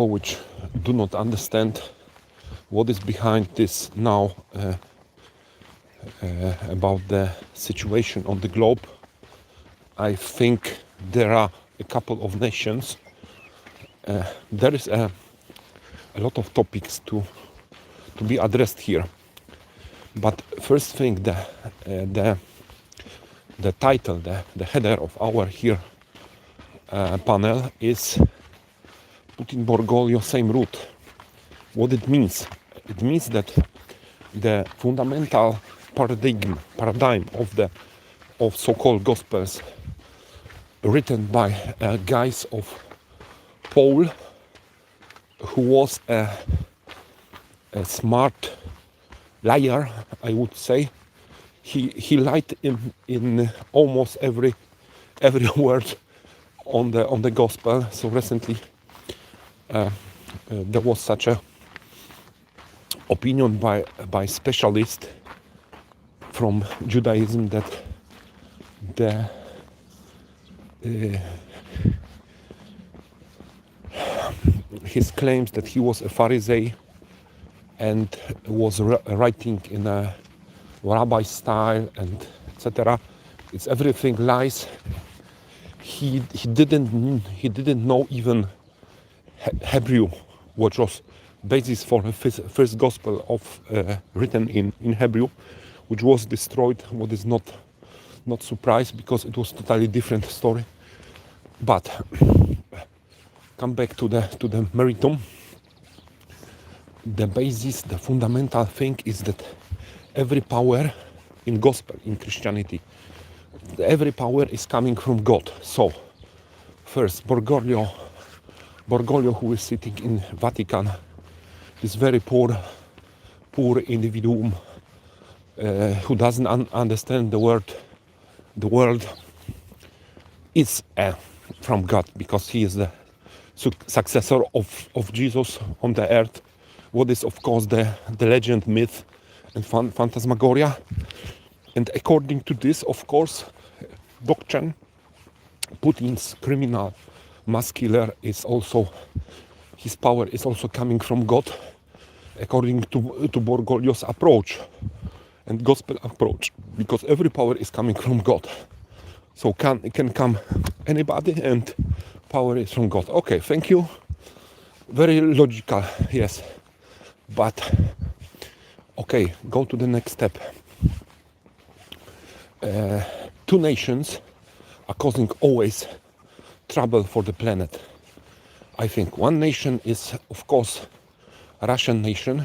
which do not understand what is behind this now about the situation on the globe. I think there are a couple of nations. There is a lot of topics to be addressed here. But first thing, the title, the header of our here panel is Putin Bergolio, same root. What it means? It means that the fundamental paradigm of so-called gospels written by guys of Paul, who was a smart liar, I would say. He lied in almost every word on the gospel. So recently there was such a opinion by specialists from Judaism that his claims that he was a Pharisee and was writing in a rabbi style and etc. It's everything lies. He didn't know even Hebrew, which was basis for the first gospel of written in Hebrew, which was destroyed. What is not surprised, because it was totally different story. But come back to the meritum. The basis, the fundamental thing is that every power in gospel, in Christianity, every power is coming from God. So first Bergoglio, who is sitting in Vatican, this very poor individuum who doesn't understand the world is from God, because he is the successor of Jesus on the earth. What is, of course, the legend, myth, and phantasmagoria. And according to this, of course, doctrine, Putin's criminal mass killer is also, his power is also coming from God, according to Bergoglio's approach and gospel approach, because every power is coming from God. So it can come anybody, and power is from God. Okay, thank you. Very logical, yes. But okay, go to the next step. Two nations are causing always trouble for the planet. I think one nation is, of course, Russian nation.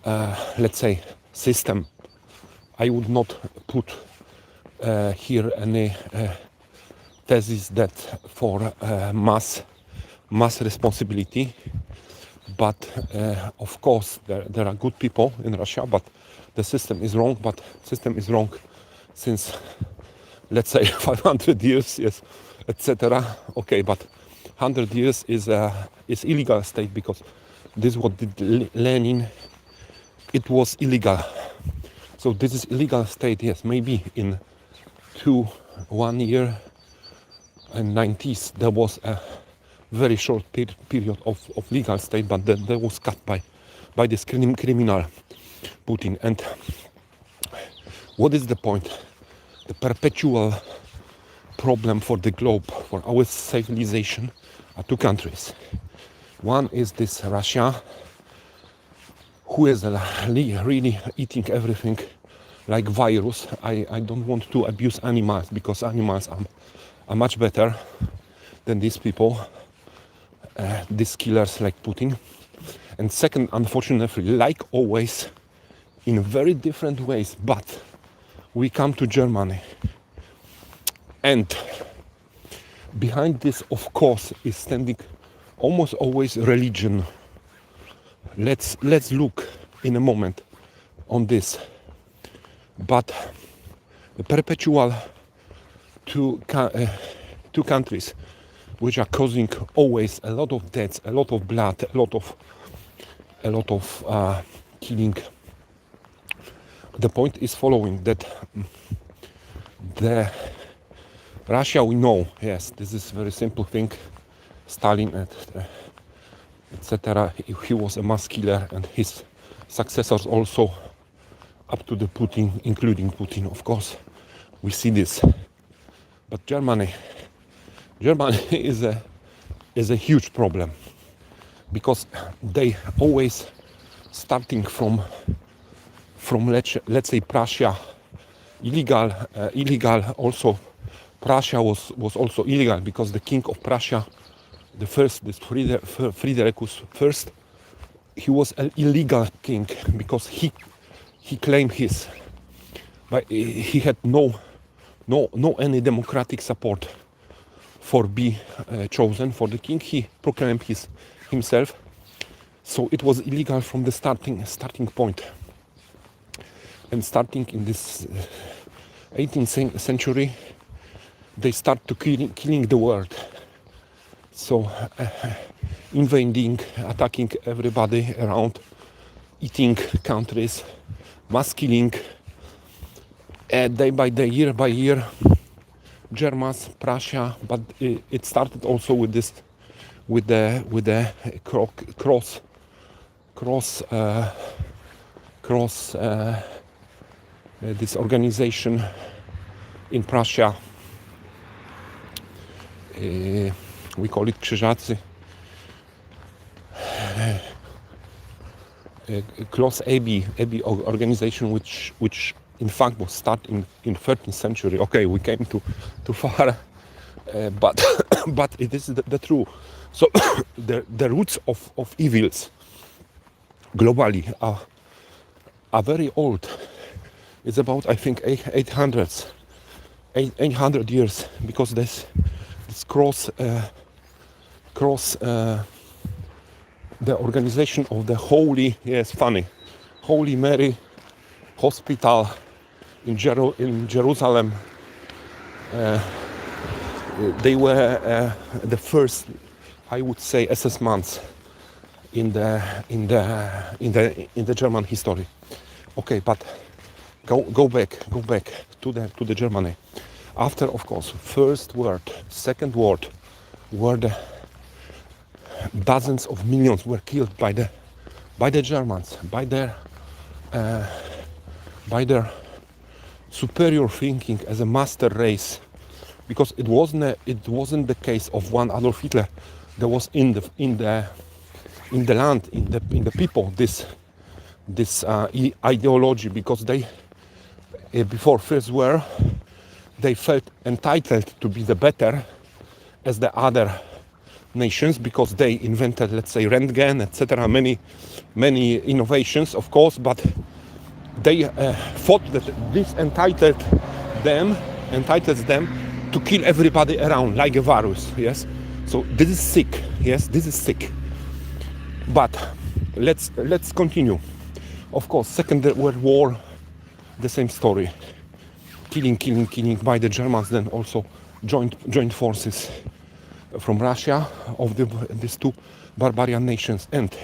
Let's say system. I would not put here any thesis that for mass responsibility. But of course there are good people in Russia, but the system is wrong. But system is wrong since, let's say, 500 years, yes, etc. Okay, but 100 years is illegal state, because this is what did Lenin. It was illegal. So this is illegal state. Yes, maybe in 1 year and 90s there was a very short period of legal state, but that was cut by this criminal Putin. And what is the point? The perpetual problem for the globe, for our civilization, are two countries. One is this Russia, who is really eating everything like virus. I don't want to abuse animals, because animals are much better than these people. These killers like Putin. And second, unfortunately, like always, in very different ways, but we come to Germany. And behind this, of course, is standing almost always religion. Let's look in a moment on this. But the perpetual two countries, which are causing always a lot of deaths, a lot of blood, a lot of killing. The point is following, that the Russia, we know, yes, this is very simple thing. Stalin and etc. He was a mass killer, and his successors also, up to the Putin, including Putin, of course. We see this. But Germany is a huge problem, because they always starting from let's say Prussia, illegal also. Prussia was also illegal, because the king of Prussia, the first, this Friedrichus first, he was an illegal king, because he claimed but he had no any democratic support for be chosen for the king. He proclaimed himself, so it was illegal from the starting point. And starting in this 18th century, they start to killing the world. So invading, attacking everybody around, eating countries, mass killing, day by day, year by year. Germans, Prussia, but it started also with this, with the this organization in Prussia. We call it Krzyżacy. Close AB organization, which in fact was started in 13th century. Okay, we came too far, but but it is the truth. So the roots of evils globally are very old. It's about, I think, 800 years, because this cross the organization of the Holy Mary Hospital in Jerusalem. They were the first, I would say, assessments in the German history. Okay, but go back to the Germany. After, of course, First World, Second World, where the dozens of millions were killed by the Germans, by their superior thinking as a master race, because it wasn't the case of one Adolf Hitler. There was in the land, in the people, this ideology, because they before First War they felt entitled to be the better as the other nations, because they invented, let's say, Röntgen, etc. Many innovations, of course, but they thought that this entitles them to kill everybody around like a virus. Yes, so this is sick. Yes, this is sick. But let's continue. Of course, Second World War, the same story. Killing by the Germans, then also joint forces from Russia of these two barbarian nations. And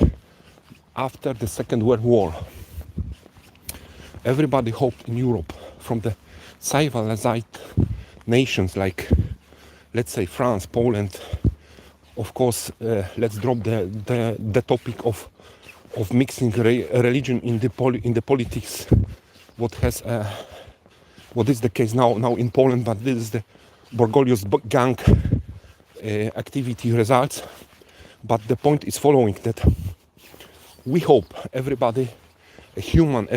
after the Second World War, everybody hoped in Europe, from the civilized nations like, let's say, France, Poland. Of course, let's drop the topic of mixing religion in the politics. What is the case now in Poland? But this is the Bergolio's gang activity results. But the point is following, that we hope every human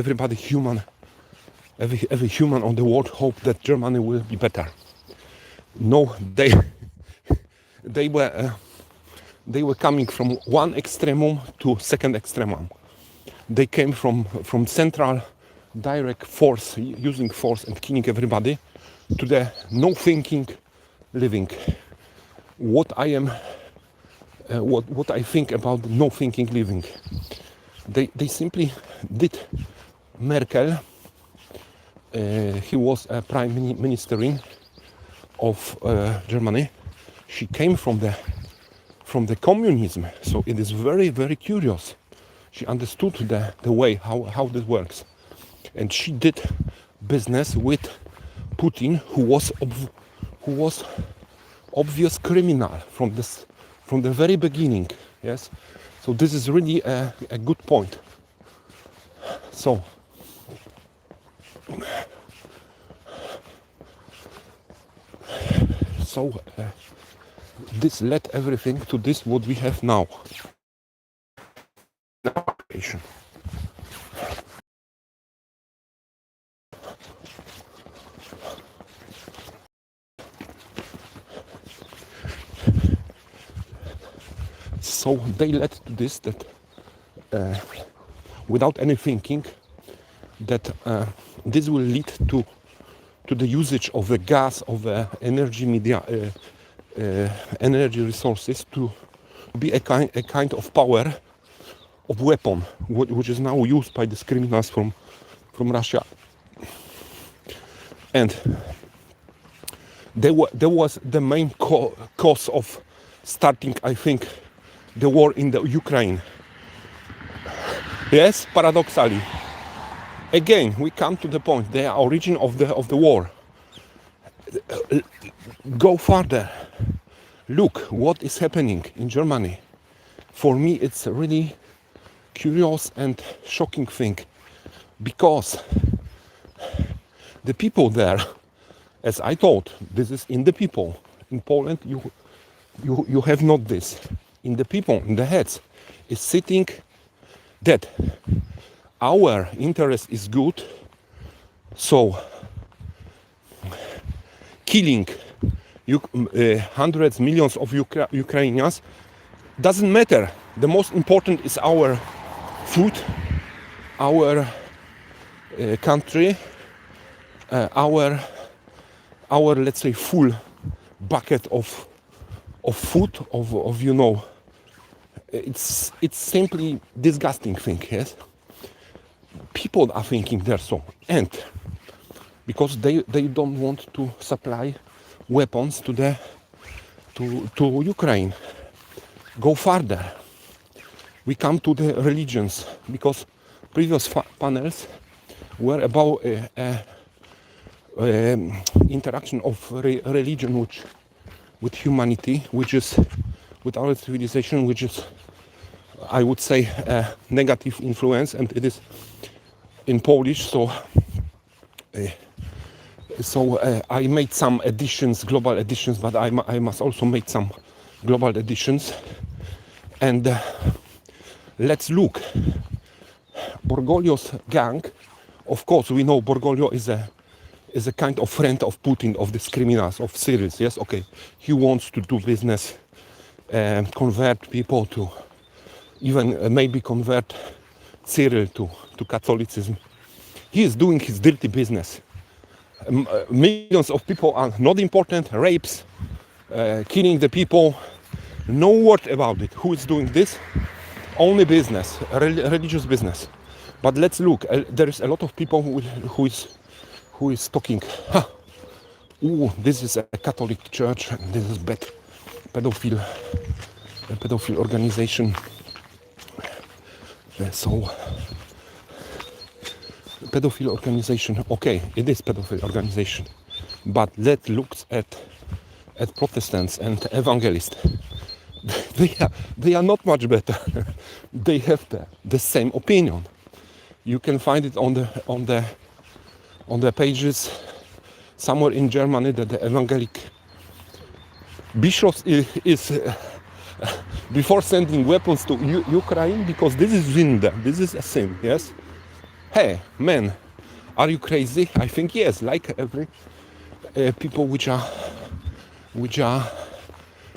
on the world hope that Germany will be better. No, they were coming from one extremum to second extremum. They came from central direct force, using force and killing everybody, to the no thinking living. What I think about no thinking living, they simply did. Merkel, he was a prime minister of Germany. She came from the communism, so it is very, very curious. She understood the way how this works, and she did business with Putin, who was obvious criminal from the very beginning. Yes, so this is really a good point. So this led everything to this what we have now. So they led to this that without any thinking that this will lead to the usage of the gas, of the energy media, energy resources to be a kind of power of weapon, which is now used by these criminals from Russia. And there was the main cause of starting, I think, the war in the Ukraine. Yes, paradoxically. Again, we come to the point, the origin of the war. Go further. Look what is happening in Germany. For me, it's a really curious and shocking thing, because the people there, as I thought, this is in the people. In Poland, you have not this. In the people, in the heads, is sitting that our interest is good, so killing hundreds, millions of Ukrainians doesn't matter. The most important is our food, our country, our let's say full bucket of food, of you know. It's simply disgusting thing. Yes, people are thinking they're so, and because they don't want to supply weapons to Ukraine. Go further. We come to the religions, because previous panels were about interaction of religion with humanity, which is with our civilization, which is, I would say, a negative influence, and it is in Polish. So I made some additions, global additions, but I must also make some global additions. And let's look. Bergolio's gang, of course, we know Bergoglio is a kind of friend of Putin, of these criminals, of Syrians. Yes, okay. He wants to do business, convert people to, even maybe convert Cyril to Catholicism. He is doing his dirty business. Millions of people are not important, rapes, killing the people, no word about it. Who is doing this? Only business, religious business. But let's look, there is a lot of people who is talking, ooh, this is a Catholic church, and this is bad pedophile organization. So pedophile organization, okay, it is pedophile organization, but let's look at Protestants and evangelists. They are not much better. They have the same opinion. You can find it on the pages somewhere in Germany that the evangelic bishops is before sending weapons to Ukraine, because this is Winda, this is a sin. Yes. Hey, man, are you crazy? I think yes, like every people which are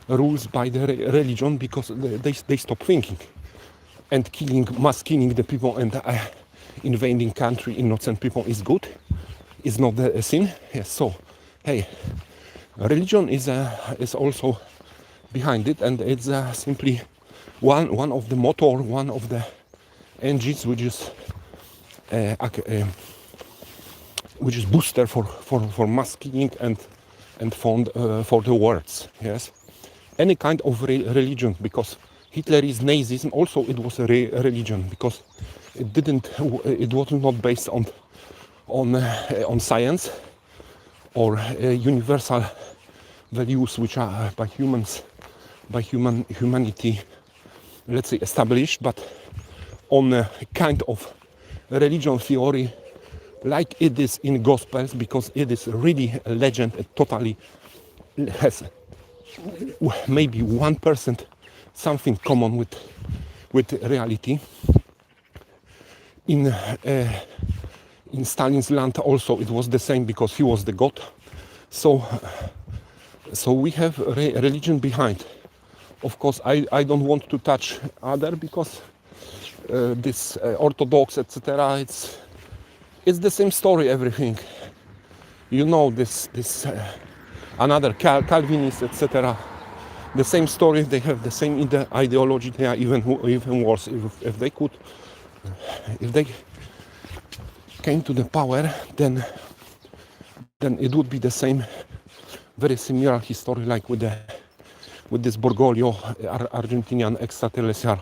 rules by the religion, because they stop thinking, and mass killing the people and invading country, innocent people is good, is not a sin. Yes, so hey, religion is also behind it, and it's simply one of the motor, one of the engines which is booster for mass killing and for the words. Yes, any kind of religion, because Hitler's Nazism also, it was a religion, because it was not based on science or universal values which are by humanity let's say, established, but on a kind of religion theory like it is in Gospels, because it is really a legend. It totally has maybe 1% something common with reality. In Stalin's land also it was the same, because he was the god. So we have religion behind. Of course, I don't want to touch other, because this Orthodox, etc. It's the same story, everything. You know, this another Calvinist, etc. The same story. They have the same ideology. They are even worse. If they came to the power, then it would be the same, very similar history like with this Bergoglio, Argentinian extraterrestrial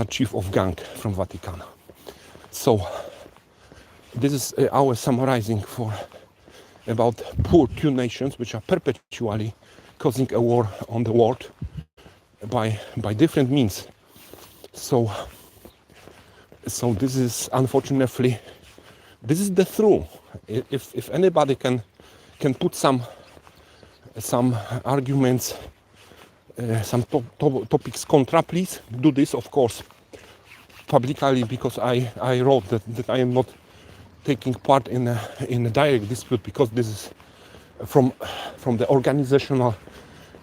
chief of gang from Vatican. So this is our summarizing about poor two nations which are perpetually causing a war on the world by different means. So this is, unfortunately, this is the truth. If anybody can put some arguments, some topics contra, please do this, of course, publicly, because I wrote that I am not taking part in a direct dispute, because this is from the organizational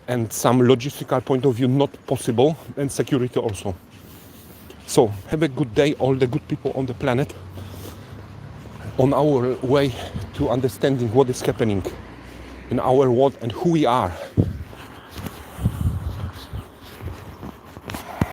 and some logistical point of view not possible, and security also. So have a good day, all the good people on the planet, on our way to understanding what is happening in our world and who we are.